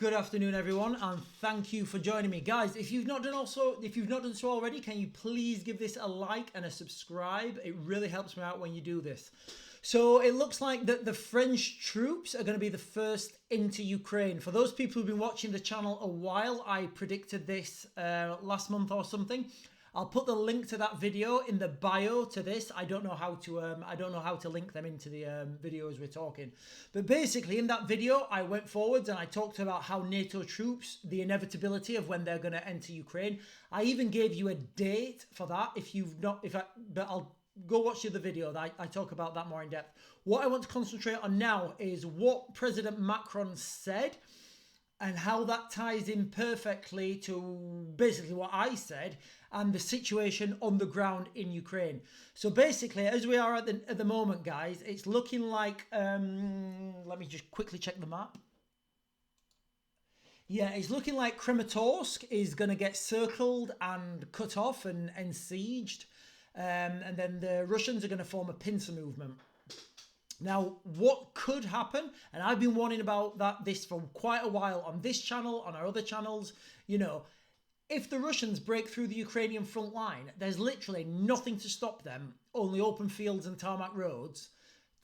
Good afternoon, everyone, and thank you for joining me, guys. If you've not done so already, can you please give this a like and a subscribe? It really helps me out when you do this. So it looks like that the French troops are going to be the first into Ukraine. For those people who've been watching the channel a while, I predicted this last month or something. I'll put the link to that video in the bio to this. I don't know how to link them into the video as we're talking. But basically in that video, I went forwards and I talked about how NATO troops, the inevitability of when they're going to enter Ukraine. I even gave you a date for that. But I'll go watch the other video. I talk about that more in depth. What I want to concentrate on now is what President Macron said and how that ties in perfectly to basically what I said and the situation on the ground in Ukraine. So basically, as we are at the moment, guys, it's looking like, let me just quickly check the map. Yeah, it's looking like Kramatorsk is going to get circled and cut off and sieged. And then the Russians are going to form a pincer movement. Now, what could happen, and I've been warning about this for quite a while on this channel, on our other channels, if the Russians break through the Ukrainian front line, there's literally nothing to stop them, only open fields and tarmac roads,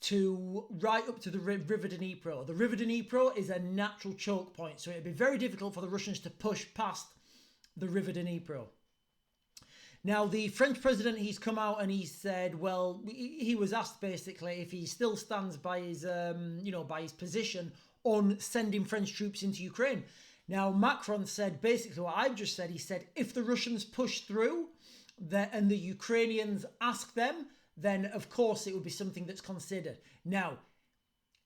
to right up to the River Dnipro. The River Dnipro is a natural choke point, so it'd be very difficult for the Russians to push past the River Dnipro. Now, the French president, he's come out and he said, well, he was asked basically if he still stands by his, by his position on sending French troops into Ukraine. Now, Macron said basically what I've just said. He said, if the Russians push through and the Ukrainians ask them, then of course it would be something that's considered. Now,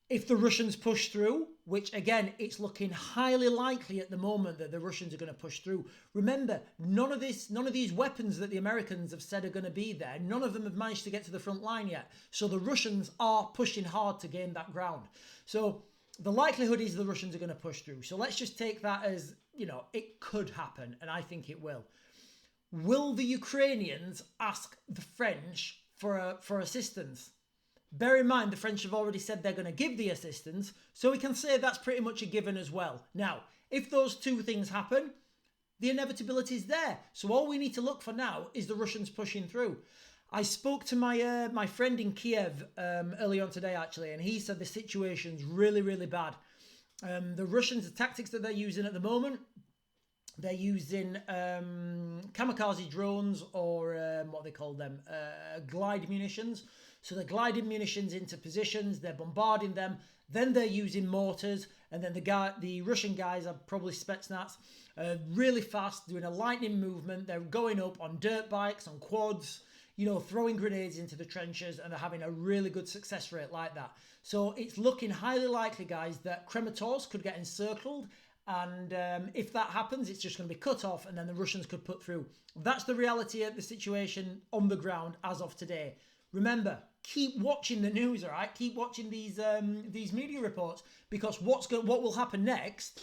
if the Russians push through, which again, it's looking highly likely at the moment that the Russians are going to push through. Remember, none of these weapons that the Americans have said are going to be there, none of them have managed to get to the front line yet. So the Russians are pushing hard to gain that ground. So the likelihood is the Russians are going to push through. So let's just take that as, it could happen, and I think it will. Will the Ukrainians ask the French for assistance? Bear in mind, the French have already said they're going to give the assistance, so we can say that's pretty much a given as well. Now, if those two things happen, the inevitability is there. So all we need to look for now is the Russians pushing through. I spoke to my friend in Kiev early on today, actually, and he said the situation's really, really bad. The Russians, the tactics that they're using at the moment, they're using kamikaze drones or what they call them, glide munitions. So they're gliding munitions into positions, they're bombarding them, then they're using mortars, and then the Russian guys are probably Spetsnaz, really fast, doing a lightning movement. They're going up on dirt bikes, on quads, throwing grenades into the trenches, and they're having a really good success rate like that. So it's looking highly likely, guys, that Kramatorsk could get encircled. And if that happens, it's just going to be cut off and then the Russians could put through. That's the reality of the situation on the ground as of today. Remember, keep watching the news, all right? Keep watching these media reports, because what will happen next,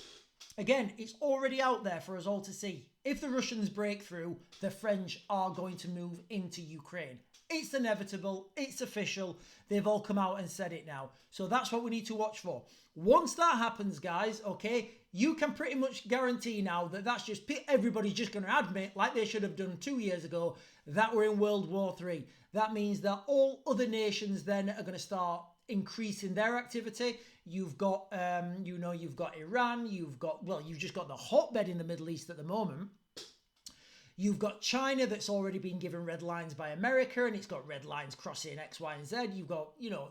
again, it's already out there for us all to see. If the Russians break through, the French are going to move into Ukraine. It's inevitable. It's official. They've all come out and said it now. So that's what we need to watch for. Once that happens, guys, okay, you can pretty much guarantee now that everybody's just going to admit, like they should have done 2 years ago, that we're in World War III. That means that all other nations then are going to start increasing their activity. You've got, you've got Iran. You've just got the hotbed in the Middle East at the moment. You've got China that's already been given red lines by America, and it's got red lines crossing X, Y, and Z. You've got,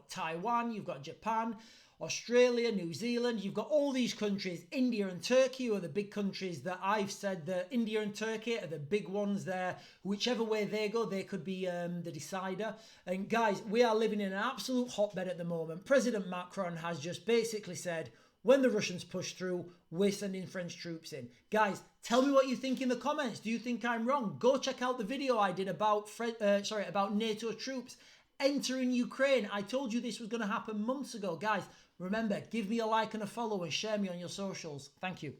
Taiwan, you've got Japan, Australia, New Zealand. You've got all these countries, India and Turkey are the big countries that I've said that India and Turkey are the big ones there. Whichever way they go, they could be the decider. And guys, we are living in an absolute hotbed at the moment. President Macron has just basically said, when the Russians push through, we're sending French troops in. Guys, tell me what you think in the comments. Do you think I'm wrong? Go check out the video I did about NATO troops entering Ukraine. I told you this was going to happen months ago. Guys, remember, give me a like and a follow and share me on your socials. Thank you.